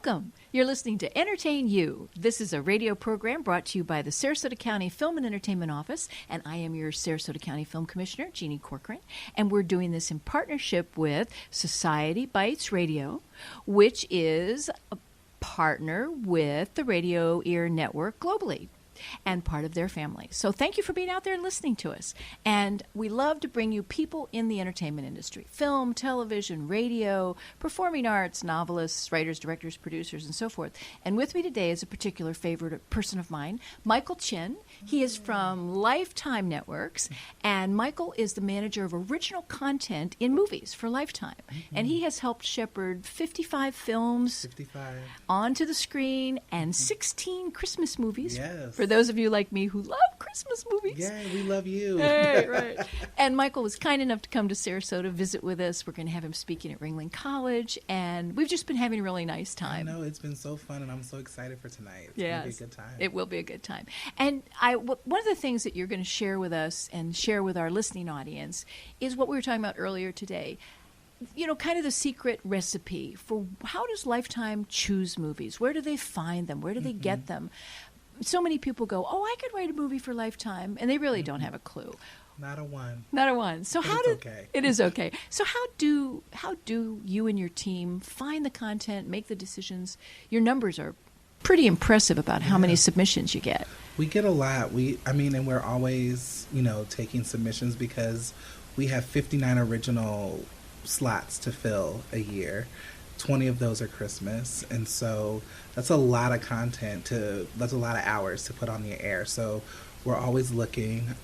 Welcome. You're listening to Entertain You. This is a radio program brought to you by the Sarasota County Film and Entertainment Office, and I am your Sarasota County Film Commissioner, Jeannie Corcoran, and we're doing this in partnership with Society Bites Radio, which is a partner with the Radio Ear Network globally and part of their family. So thank you for being out there and listening to us. And we love to bring you people in the entertainment industry: film, television, radio, performing arts, novelists, writers, directors, producers, and so forth. And with me today is a particular favorite person of mine, Mychael Chinn. He is from Lifetime Networks, and Mychael is the manager of original content in movies for Lifetime. And he has helped shepherd 55 films onto the screen and 16 Christmas movies. Yes. For those of you like me who love Christmas movies. Yeah, we love you. Right. And Mychael was kind enough to come to Sarasota, visit with us. We're going to have him speaking at Ringling College, and we've just been having a really nice time. I know, it's been so fun, and I'm so excited for tonight. It's going to be a good time. It will be a good time. And one of the things that you're going to share with us and share with our listening audience is what we were talking about earlier today. You know, kind of the secret recipe for how does Lifetime choose movies? Where do they find them? Where do they get them? So many people go, oh, I could write a movie for Lifetime, and they really don't have a clue. Not a one. Not a one. So okay. It is okay. So how do you and your team find the content, make the decisions? Your numbers are pretty impressive about how many submissions you get. We get a lot. And we're always, taking submissions because we have 59 original slots to fill a year. 20 of those are Christmas, and so that's a lot of content that's a lot of hours to put on the air. So we're always looking.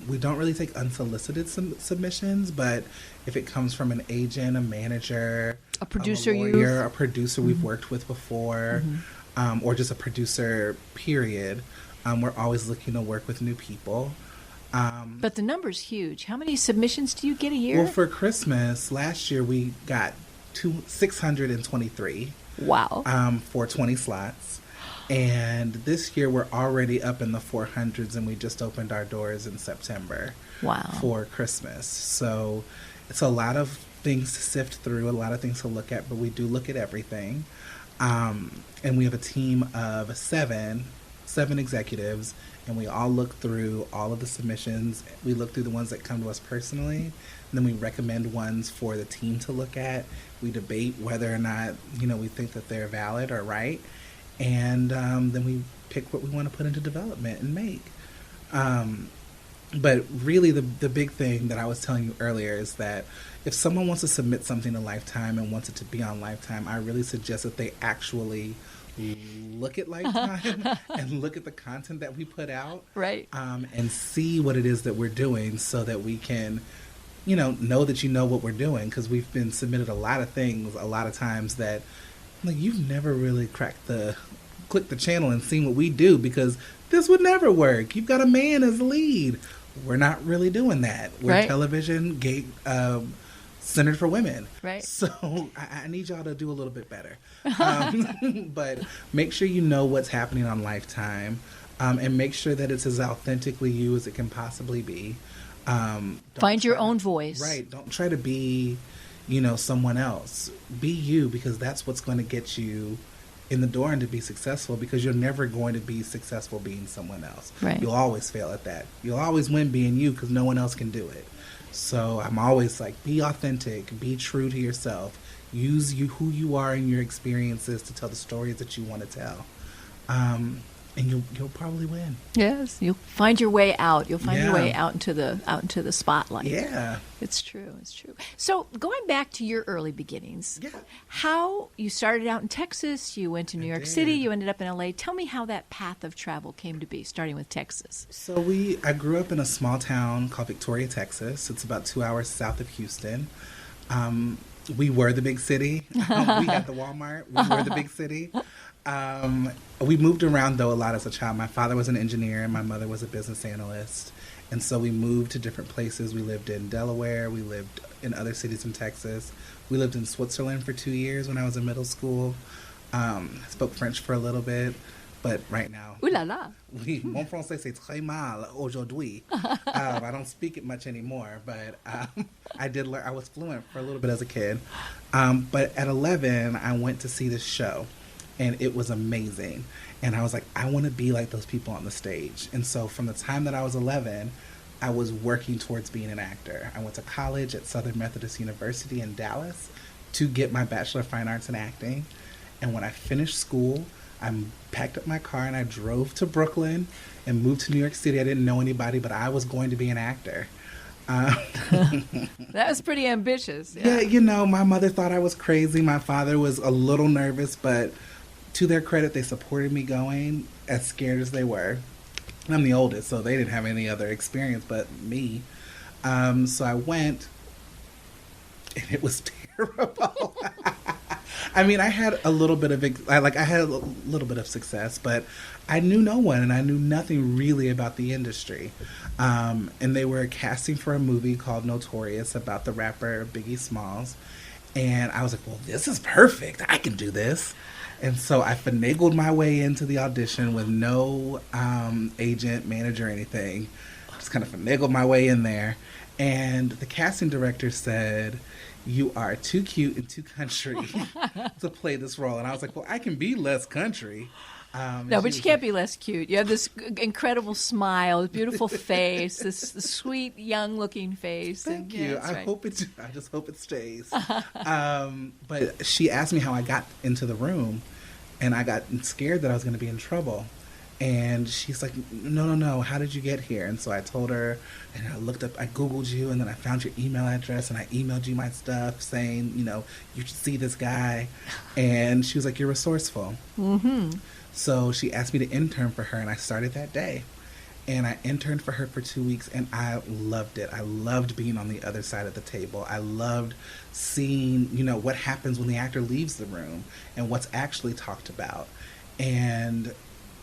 We don't really take unsolicited submissions, but if it comes from an agent, a manager, a producer, a lawyer, a producer we've worked with before, or just a producer, period, we're always looking to work with new people. But the number's huge. How many submissions do you get a year? Well, for Christmas, last year we got 623. Wow. For 20 slots. And this year we're already up in the 400s, and we just opened our doors in September. Wow. For Christmas. So it's a lot of things to sift through, a lot of things to look at, but we do look at everything. And we have a team of seven executives, and we all look through all of the submissions. We look through the ones that come to us personally, and then we recommend ones for the team to look at. We debate whether or not, we think that they're valid or right. And then we pick what we want to put into development and make. But really the big thing that I was telling you earlier is that if someone wants to submit something to Lifetime and wants it to be on Lifetime, I really suggest that they actually look at Lifetime and look at the content that we put out. Right. And see what it is that we're doing so that we can know that you know what we're doing, because we've been submitted a lot of things a lot of times that you've never really clicked the channel and seen what we do, because this would never work. You've got a man as lead. We're not really doing that. We're television centered for women. Right. So I need y'all to do a little bit better. But make sure you know what's happening on Lifetime, and make sure that it's as authentically you as it can possibly be. Find your own voice. Right. Don't try to be, someone else. Be you, because that's what's going to get you in the door and to be successful, because you're never going to be successful being someone else. Right. You'll always fail at that. You'll always win being you, because no one else can do it. So I'm always like, be authentic, be true to yourself. Use who you are and your experiences to tell the stories that you want to tell. And you'll probably win. Yes, you'll find your way out. You'll find your way out into the spotlight. Yeah, it's true. It's true. So going back to your early beginnings, how you started out in Texas, you went to New York City, you ended up in LA. Tell me how that path of travel came to be, starting with Texas. So I grew up in a small town called Victoria, Texas. It's about 2 hours south of Houston. We were the big city. We had the Walmart. We were the big city. We moved around, though, a lot as a child. My father was an engineer and my mother was a business analyst. And so we moved to different places. We lived in Delaware. We lived in other cities in Texas. We lived in Switzerland for 2 years when I was in middle school. I spoke French for a little bit. But right now, ooh la la. Mon français c'est très mal aujourd'hui. I don't speak it much anymore, but I did learn. I was fluent for a little bit as a kid. But at 11, I went to see this show. and it was amazing. And I was like, I want to be like those people on the stage. And so from the time that I was 11, I was working towards being an actor. I went to college at Southern Methodist University in Dallas to get my Bachelor of Fine Arts in Acting. And when I finished school, I packed up my car and I drove to Brooklyn and moved to New York City. I didn't know anybody, but I was going to be an actor. That was pretty ambitious. Yeah, you know, my mother thought I was crazy. My father was a little nervous, but to their credit, they supported me going, as scared as they were. I'm the oldest, so they didn't have any other experience but me. So I went, and it was terrible. I mean, I had a little bit of success, but I knew no one, and I knew nothing really about the industry. And they were casting for a movie called Notorious about the rapper Biggie Smalls. And I was like, well, this is perfect. I can do this. And so I finagled my way into the audition with no agent, manager, or anything. Just kind of finagled my way in there. And the casting director said, you are too cute and too country to play this role. And I was like, well, I can be less country. No, but you can't be less cute. You have this incredible smile, beautiful face, this sweet, young-looking face. Thank you. I just hope it stays. But she asked me how I got into the room, and I got scared that I was going to be in trouble. And she's like, no, how did you get here? And so I told her, and I looked up, I Googled you, and then I found your email address, and I emailed you my stuff saying, you know, you should see this guy. And she was like, you're resourceful. Mm-hmm. So she asked me to intern for her, and I started that day. And I interned for her for 2 weeks, and I loved it. I loved being on the other side of the table. I loved seeing, you know, what happens when the actor leaves the room and what's actually talked about. And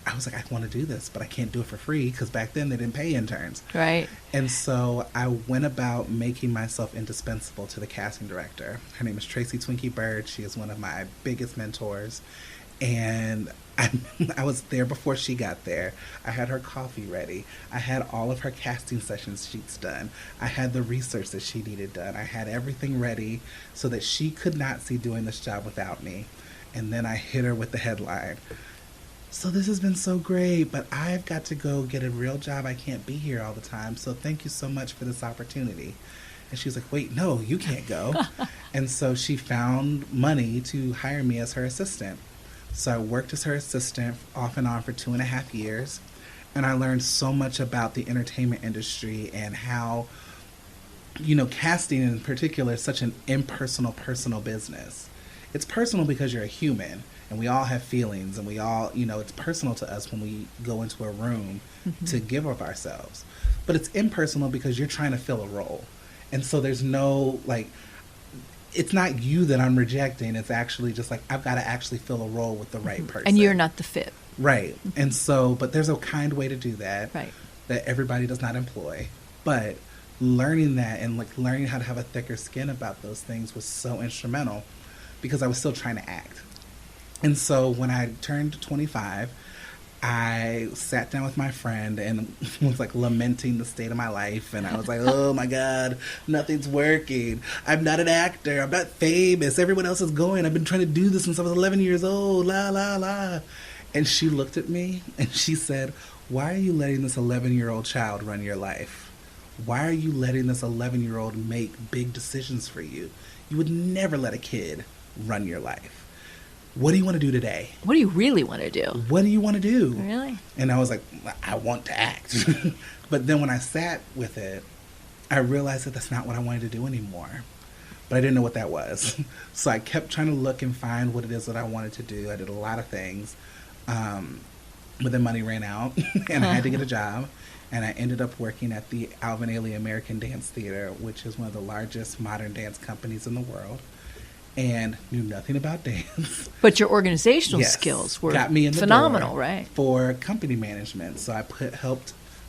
I was like, I want to do this, but I can't do it for free because back then they didn't pay interns. Right. And so I went about making myself indispensable to the casting director. Her name is Tracy Twinkie Byrd. She is one of my biggest mentors. And I was there before she got there. I had her coffee ready. I had all of her casting session sheets done. I had the research that she needed done. I had everything ready so that she could not see doing this job without me. And then I hit her with the headline. So this has been so great, but I've got to go get a real job. I can't be here all the time. So thank you so much for this opportunity. And she was like, wait, no, you can't go. And so she found money to hire me as her assistant. So I worked as her assistant off and on for 2.5 years. And I learned so much about the entertainment industry and how, you know, casting in particular is such an impersonal, personal business. It's personal because you're a human. And we all have feelings, and we all, you know, it's personal to us when we go into a room to give of ourselves. But it's impersonal because you're trying to fill a role. And so there's no, like, it's not you that I'm rejecting. It's actually just like, I've got to actually fill a role with the right person. And you're not the fit. Right. And so, but there's a kind way to do that. Right. That everybody does not employ. But learning that and, like, learning how to have a thicker skin about those things was so instrumental because I was still trying to act. And so when I turned 25, I sat down with my friend and was like lamenting the state of my life. And I was like, oh my God, nothing's working. I'm not an actor. I'm not famous. Everyone else is going. I've been trying to do this since I was 11 years old. La, la, la. And she looked at me and she said, why are you letting this 11-year-old child run your life? Why are you letting this 11-year-old make big decisions for you? You would never let a kid run your life. What do you want to do today? What do you really want to do? What do you want to do? Really? And I was like, I want to act. But then when I sat with it, I realized that that's not what I wanted to do anymore. But I didn't know what that was. So I kept trying to look and find what it is that I wanted to do. I did a lot of things. But then money ran out and I had to get a job. And I ended up working at the Alvin Ailey American Dance Theater, which is one of the largest modern dance companies in the world. And knew nothing about dance. But your organizational skills were got me in the phenomenal, door right? For company management. So I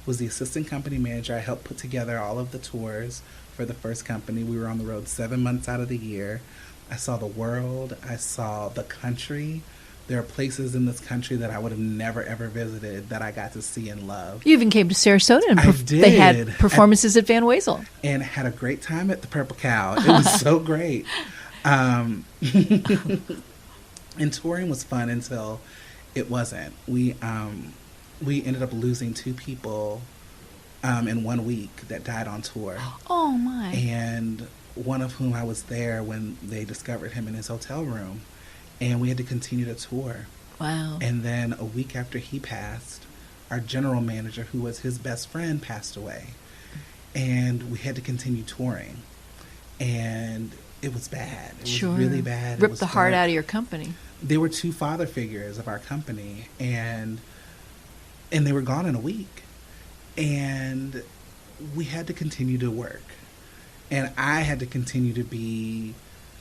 was the assistant company manager. I helped put together all of the tours for the first company. We were on the road 7 months out of the year. I saw the world. I saw the country. There are places in this country that I would have never, ever visited that I got to see and love. You even came to Sarasota and I did. They had performances at Van Wezel. And had a great time at the Purple Cow. It was so great. And touring was fun until it wasn't. We ended up losing 2 people in 1 week that died on tour. Oh, my. And one of whom I was there when they discovered him in his hotel room. And we had to continue to tour. Wow. And then a week after he passed, our general manager, who was his best friend, passed away. And we had to continue touring. And it was bad. It was really bad. Ripped the heart out of your company. They were 2 father figures of our company. And they were gone in a week. And we had to continue to work. And I had to continue to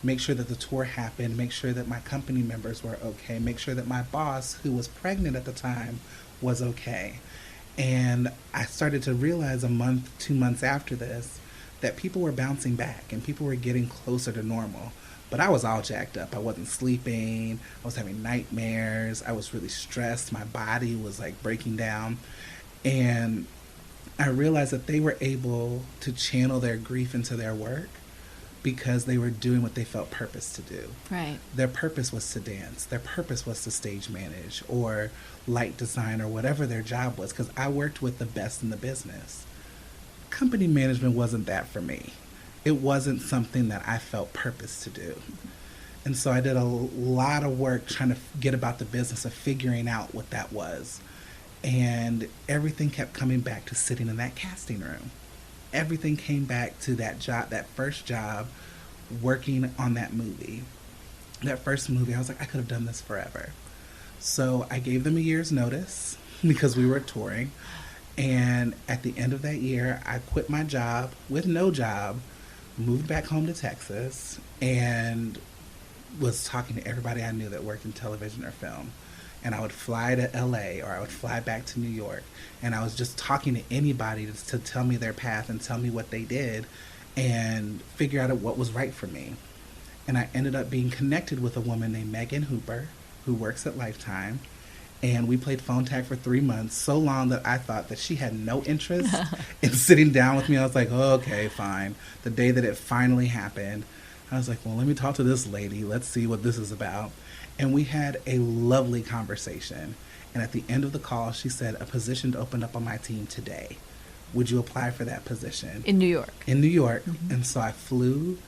make sure that the tour happened, make sure that my company members were okay, make sure that my boss, who was pregnant at the time, was okay. And I started to realize 2 months after this that people were bouncing back and people were getting closer to normal. But I was all jacked up. I wasn't sleeping. I was having nightmares. I was really stressed. My body was like breaking down. And I realized that they were able to channel their grief into their work because they were doing what they felt purpose to do. Right. Their purpose was to dance. Their purpose was to stage manage or light design or whatever their job was, because I worked with the best in the business. Company management wasn't that for me. It wasn't something that I felt purpose to do. And so I did a lot of work trying to get about the business of figuring out what that was. And everything kept coming back to sitting in that casting room. Everything came back to that job, that first job, working on that movie. That first movie, I was like, I could have done this forever. So I gave them a year's notice because we were touring. And at the end of that year, I quit my job with no job, moved back home to Texas, and was talking to everybody I knew that worked in television or film. And I would fly to LA or I would fly back to New York. And I was just talking to anybody to tell me their path and tell me what they did and figure out what was right for me. And I ended up being connected with a woman named Megan Hooper, who works at Lifetime. And we played phone tag for 3 months, so long that I thought that she had no interest in sitting down with me. I was like, oh, okay, fine. The day that it finally happened, I was like, well, let me talk to this lady. Let's see what this is about. And we had a lovely conversation. And at the end of the call, she said, a position opened up on my team today. Would you apply for that position? In New York? In New York. Mm-hmm. And so I flew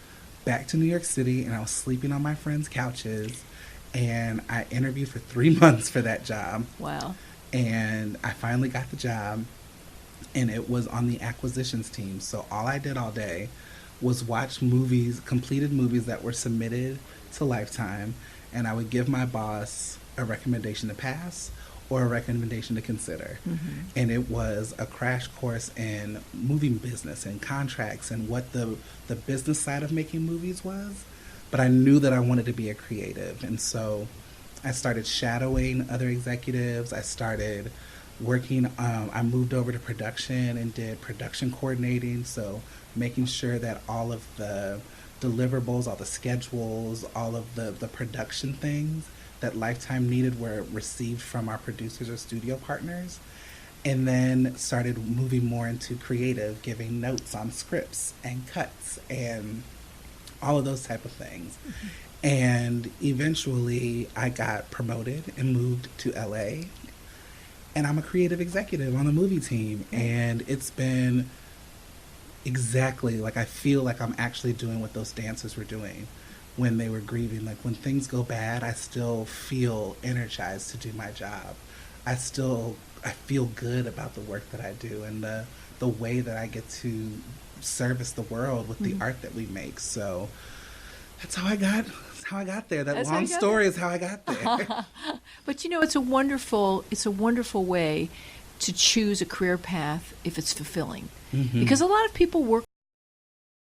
back to New York City, and I was sleeping on my friends' couches. And I interviewed for 3 months for that job. Wow. And I finally got the job. And it was on the acquisitions team. So all I did all day was watch movies, completed movies that were submitted to Lifetime. And I would give my boss a recommendation to pass or a recommendation to consider. Mm-hmm. And it was a crash course in movie business and contracts and what the business side of making movies was. But I knew that I wanted to be a creative. And so I started shadowing other executives. I started working, I moved over to production and did production coordinating. So making sure that all of the deliverables, all the schedules, all of the production things that Lifetime needed were received from our producers or studio partners. And then started moving more into creative, giving notes on scripts and cuts and all of those type of things. Mm-hmm. And eventually I got promoted and moved to LA. And I'm a creative executive on the movie team. And it's been exactly like I feel like I'm actually doing what those dancers were doing when they were grieving. Like when things go bad, I still feel energized to do my job. I feel good about the work that I do and the way that I get to service the world with the art that we make. So that's how I got there. That long story is how I got there. But it's a wonderful way to choose a career path if it's fulfilling. Mm-hmm. Because a lot of people work